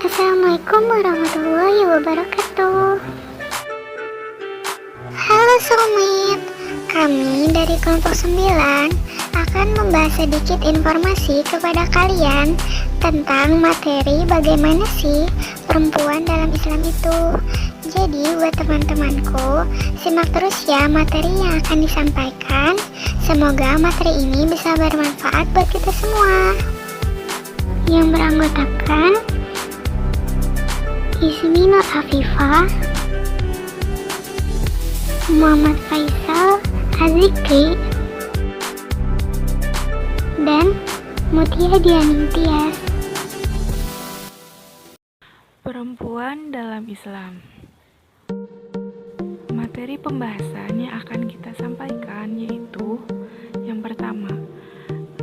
Assalamualaikum warahmatullahi wabarakatuh. Halo soulmate, kami dari kelompok 9 akan membahas sedikit informasi kepada kalian tentang materi bagaimana sih perempuan dalam Islam itu. Jadi buat teman-temanku, simak terus ya materi yang akan disampaikan. Semoga materi ini bisa bermanfaat buat kita semua. Yang beranggotakan Ismi Nur Afifah, Muhammad Faisal Azikri, dan Mutia Dianing Tias. Perempuan dalam Islam. Materi pembahasan yang akan kita sampaikan yaitu: yang pertama,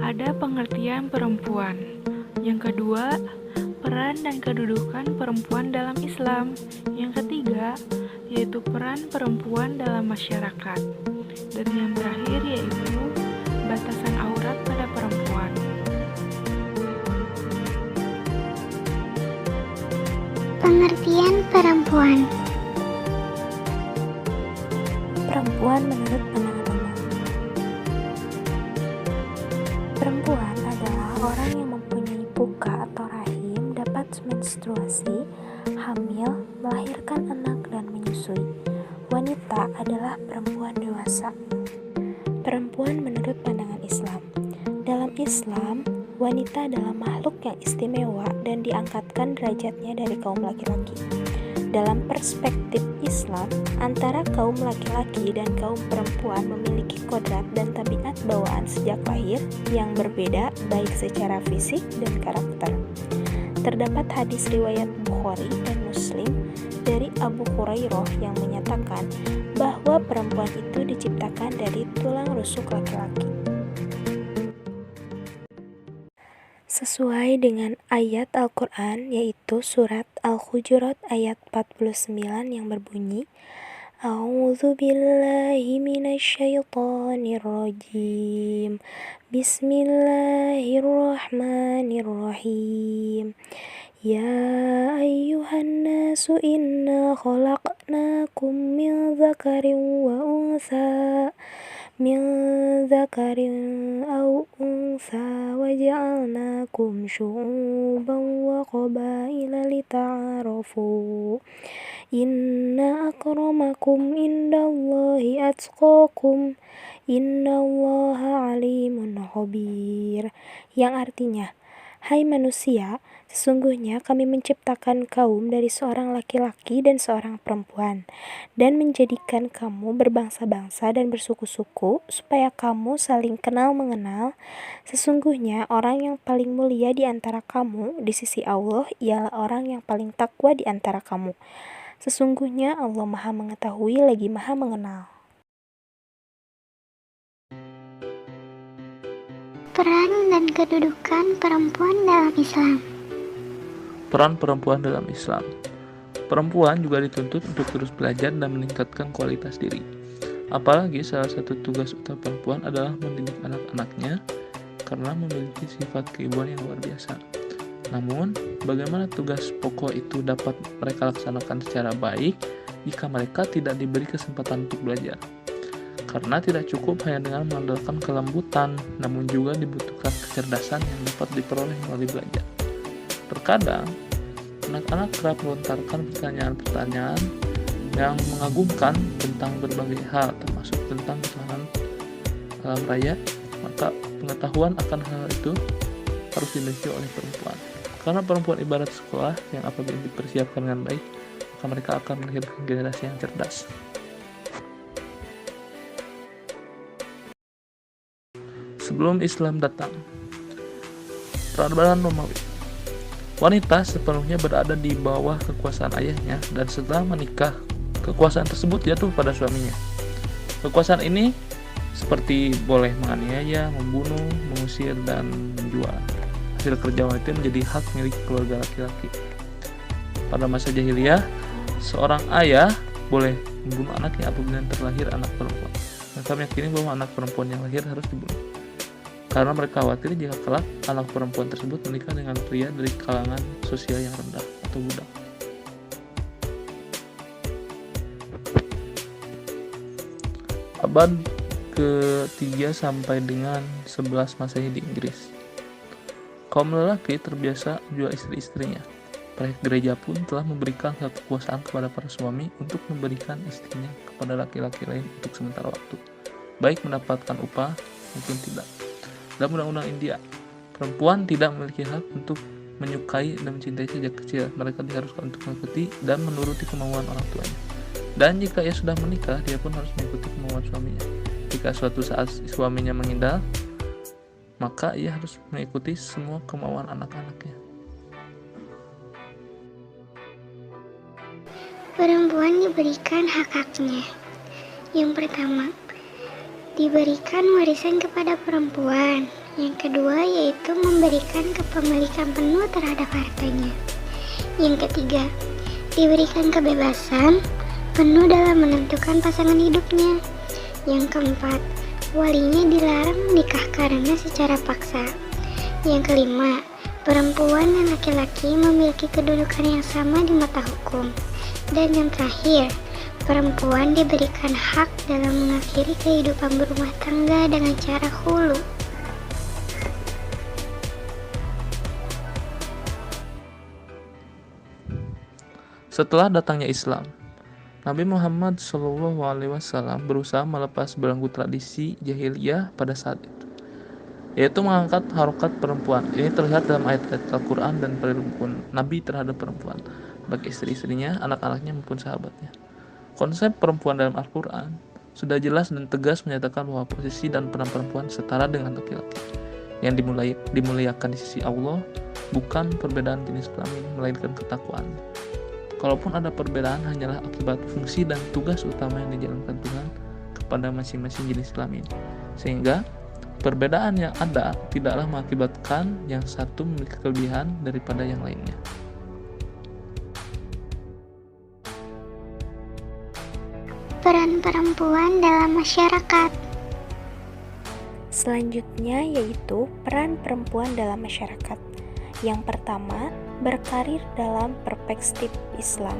ada pengertian perempuan. Yang kedua, peran dan kedudukan perempuan dalam Islam. Yang ketiga, yaitu peran perempuan dalam masyarakat. Dan yang terakhir yaitu batasan aurat pada perempuan. Pengertian perempuan. Perempuan menurut pandangan umum. Perempuan adalah orang yang mempunyai buka atau rahim, dapat menstruasi, hamil, melahirkan anak, dan menyusui. Wanita adalah perempuan dewasa. Perempuan menurut pandangan Islam. Dalam Islam, wanita adalah makhluk yang istimewa dan diangkatkan derajatnya dari kaum laki-laki. Dalam perspektif Islam, antara kaum laki-laki dan kaum perempuan memiliki kodrat dan tabiat bawaan sejak lahir yang berbeda baik secara fisik dan karakter. Terdapat hadis riwayat Bukhari dan Muslim dari Abu Hurairah yang menyatakan bahwa perempuan itu diciptakan dari tulang rusuk laki-laki. Sesuai dengan ayat Al-Quran, yaitu surat Al-Hujurat ayat 49 yang berbunyi, A'udzu billahi minasyaitonir rajim. Bismillahirrahmanirrahim. Ya ayyuhan nasu inna khalaqnakum min dzakarin wa untha aw untha wa ja'alnakum syu'uban wa qabaila lita'arafu. Inna akramakum indallahi atqakum. Innallaha alimun khabir. Yang artinya, hai manusia, sesungguhnya kami menciptakan kaum dari seorang laki-laki dan seorang perempuan, dan menjadikan kamu berbangsa-bangsa dan bersuku-suku, supaya kamu saling kenal mengenal. Sesungguhnya orang yang paling mulia di antara kamu di sisi Allah ialah orang yang paling takwa di antara kamu. Sesungguhnya Allah Maha Mengetahui lagi Maha Mengenal. Peran dan kedudukan perempuan dalam Islam. Peran perempuan dalam Islam. Perempuan juga dituntut untuk terus belajar dan meningkatkan kualitas diri. Apalagi salah satu tugas utama perempuan adalah mendidik anak-anaknya karena memiliki sifat keibuan yang luar biasa. Namun, bagaimana tugas pokok itu dapat mereka laksanakan secara baik jika mereka tidak diberi kesempatan untuk belajar? Karena tidak cukup hanya dengan mengandalkan kelembutan, namun juga dibutuhkan kecerdasan yang dapat diperoleh melalui belajar. Terkadang, anak-anak kerap melontarkan pertanyaan-pertanyaan yang mengagumkan tentang berbagai hal, termasuk tentang ketahanan alam raya, maka pengetahuan akan hal itu harus dimiliki oleh perempuan. Karena perempuan ibarat sekolah yang apabila dipersiapkan dengan baik, maka mereka akan melahirkan generasi yang cerdas. Sebelum Islam datang, peradaban Romawi. Wanita sepenuhnya berada di bawah kekuasaan ayahnya, dan setelah menikah, kekuasaan tersebut jatuh pada suaminya. Kekuasaan ini seperti boleh menganiaya, membunuh, mengusir, dan menjual. Hasil kerja wanita menjadi hak milik keluarga laki-laki. Pada masa jahiliyah, seorang ayah boleh membunuh anaknya apabila terlahir anak perempuan. Mereka meyakini bahwa anak perempuan yang lahir harus dibunuh. karena mereka khawatir jika kelak anak perempuan tersebut menikah dengan pria dari kalangan sosial yang rendah atau budak. Abad ke-3 sampai dengan 11 Masehi di Inggris. Kaum lelaki terbiasa jual istri-istrinya. Pihak gereja pun telah memberikan hak kekuasaan kepada para suami untuk memberikan istrinya kepada laki-laki lain untuk sementara waktu, baik mendapatkan upah mungkin tidak. Dalam Undang-Undang India, perempuan tidak memiliki hak untuk menyukai dan mencintai sejak kecil. Mereka diharuskan untuk mengikuti dan menuruti kemauan orang tuanya. Dan jika ia sudah menikah, dia pun harus mengikuti kemauan suaminya. Jika suatu saat suaminya meninggal, maka ia harus mengikuti semua kemauan anak-anaknya. Perempuan diberikan hak-haknya. Yang pertama, diberikan warisan kepada perempuan. Yang kedua yaitu memberikan kepemilikan penuh terhadap hartanya. Yang ketiga, diberikan kebebasan penuh dalam menentukan pasangan hidupnya. Yang keempat, walinya dilarang menikah karena secara paksa. Yang kelima, perempuan dan laki-laki memiliki kedudukan yang sama di mata hukum. Dan yang terakhir, perempuan diberikan hak dalam mengakhiri kehidupan berumah tangga dengan cara khulu. Setelah datangnya Islam, Nabi Muhammad SAW berusaha melepas belenggu tradisi jahiliyah pada saat itu, yaitu mengangkat harokat perempuan. Ini terlihat dalam ayat-ayat Al-Quran dan perilaku Nabi terhadap perempuan, baik istri-istrinya, anak-anaknya maupun sahabatnya. Konsep perempuan dalam Al-Quran sudah jelas dan tegas menyatakan bahwa posisi dan peran perempuan setara dengan laki-laki. Yang dimuliakan di sisi Allah bukan perbedaan jenis kelamin, melainkan ketakwaan. Kalaupun ada perbedaan, hanyalah akibat fungsi dan tugas utama yang dijalankan Tuhan kepada masing-masing jenis kelamin. Sehingga perbedaan yang ada tidaklah mengakibatkan yang satu memiliki kelebihan daripada yang lainnya. Peran perempuan dalam masyarakat. Selanjutnya yaitu peran perempuan dalam masyarakat. Yang pertama, berkarir dalam perspektif Islam.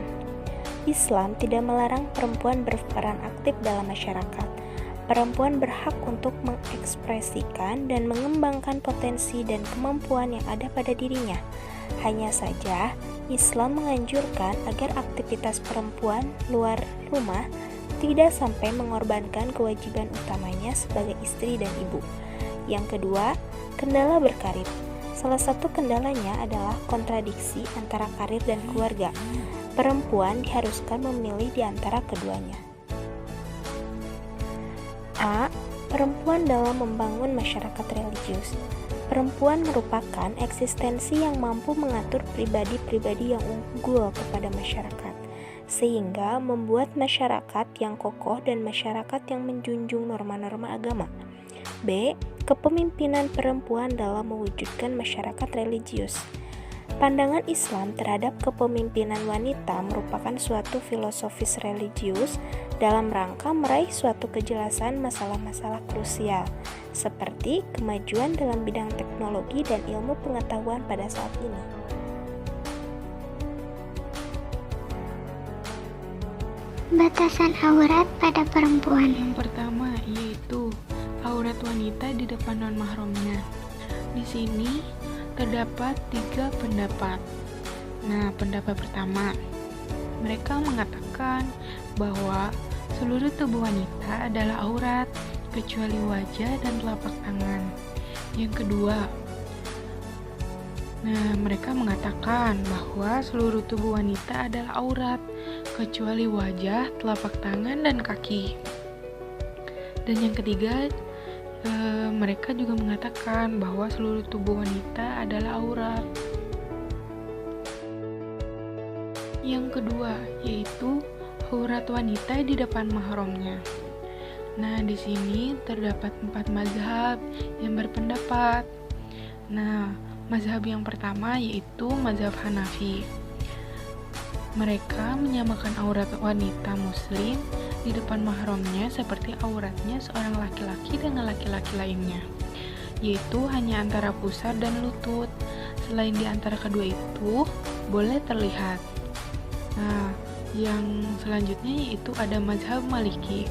Islam tidak melarang perempuan berperan aktif dalam masyarakat. Perempuan berhak untuk mengekspresikan dan mengembangkan potensi dan kemampuan yang ada pada dirinya. Hanya saja, Islam menganjurkan agar aktivitas perempuan luar rumah tidak sampai mengorbankan kewajiban utamanya sebagai istri dan ibu. Yang kedua, kendala berkarir. Salah satu kendalanya adalah kontradiksi antara karir dan keluarga. Perempuan diharuskan memilih di antara keduanya. A. Perempuan dalam membangun masyarakat religius. Perempuan merupakan eksistensi yang mampu mengatur pribadi-pribadi yang unggul kepada masyarakat, sehingga membuat masyarakat yang kokoh dan masyarakat yang menjunjung norma-norma agama. B. Kepemimpinan perempuan dalam mewujudkan masyarakat religius. Pandangan Islam terhadap kepemimpinan wanita merupakan suatu filosofis religius dalam rangka meraih suatu kejelasan masalah-masalah krusial, seperti kemajuan dalam bidang teknologi dan ilmu pengetahuan pada saat ini. Batasan aurat pada perempuan. Yang pertama yaitu aurat wanita di depan non-mahramnya. Di sini terdapat 3 pendapat. Nah, pendapat pertama, mereka mengatakan bahwa seluruh tubuh wanita adalah aurat kecuali wajah dan telapak tangan. Yang kedua, mereka mengatakan bahwa seluruh tubuh wanita adalah aurat kecuali wajah, telapak tangan, dan kaki. Dan yang ketiga, mereka juga mengatakan bahwa seluruh tubuh wanita adalah aurat. Yang kedua, yaitu aurat wanita di depan mahramnya. Nah, di sini terdapat 4 mazhab yang berpendapat. Nah, mazhab yang pertama yaitu mazhab Hanafi. Mereka menyamakan aurat wanita muslim di depan mahramnya seperti auratnya seorang laki-laki dengan laki-laki lainnya. yaitu hanya antara pusar dan lutut. Selain di antara kedua itu, boleh terlihat. Nah, yang selanjutnya yaitu ada mazhab Maliki.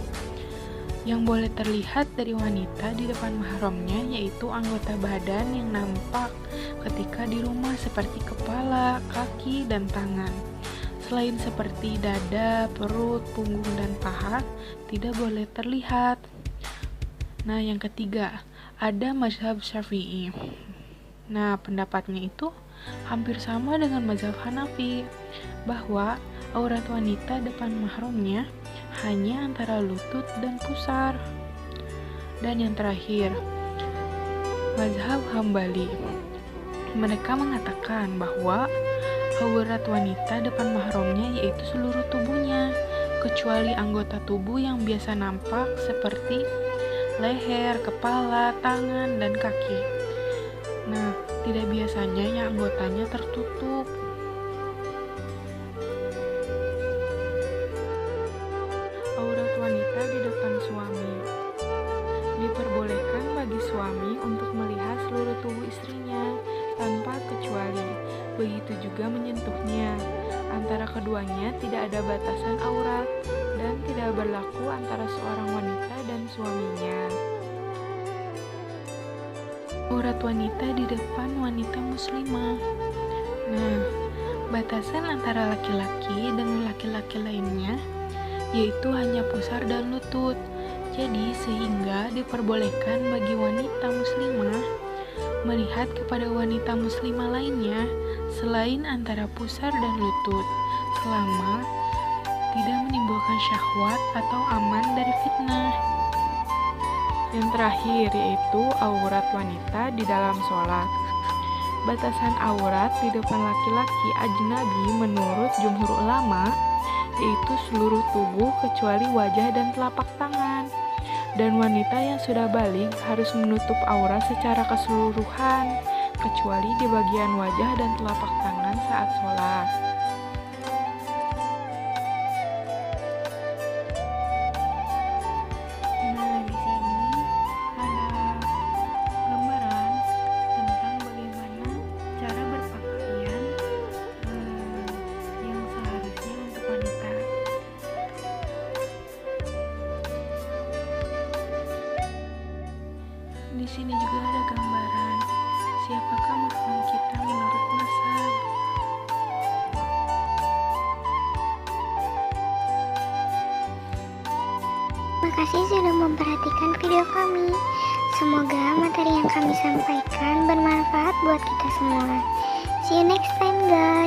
Yang boleh terlihat dari wanita di depan mahramnya yaitu anggota badan yang nampak ketika di rumah seperti kepala, kaki, dan tangan. Selain seperti dada, perut, punggung, dan paha, tidak boleh terlihat. Nah, yang ketiga, ada mazhab Syafi'i. Nah, pendapatnya itu hampir sama dengan mazhab Hanafi, bahwa aurat wanita depan mahramnya hanya antara lutut dan pusar. Dan yang terakhir, mazhab Hambali. Mereka mengatakan bahwa aurat wanita depan mahramnya yaitu seluruh tubuhnya, kecuali anggota tubuh yang biasa nampak seperti leher, kepala, tangan, dan kaki. Nah, tidak biasanya yang anggotanya tertutup. Aurat wanita di depan suami. Diperbolehkan bagi suami untuk melihat seluruh tubuh istrinya tanpa kecuali, begitu juga menyentuhnya. Antara keduanya tidak ada batasan aurat dan tidak berlaku antara seorang wanita dan suaminya. Aurat wanita di depan wanita muslimah. Nah, batasan antara laki-laki dengan laki-laki lainnya yaitu hanya pusar dan lutut. Jadi sehingga diperbolehkan bagi wanita muslimah melihat kepada wanita muslimah lainnya selain antara pusar dan lutut, selama tidak menimbulkan syahwat atau aman dari fitnah. Yang terakhir yaitu aurat wanita di dalam sholat. Batasan aurat di depan laki-laki ajnabi menurut jumhur ulama yaitu seluruh tubuh kecuali wajah dan telapak tangan. Dan wanita yang sudah balik harus menutup aurat secara keseluruhan, kecuali di bagian wajah dan telapak tangan saat sholat. Nah, di sini ada gambaran tentang bagaimana cara berpakaian yang seharusnya untuk wanita. Di sini juga ada gambaran siapakah mahram kita menurut mazhab. Terima kasih sudah memperhatikan video kami. Semoga materi yang kami sampaikan bermanfaat buat kita semua. See you next time guys.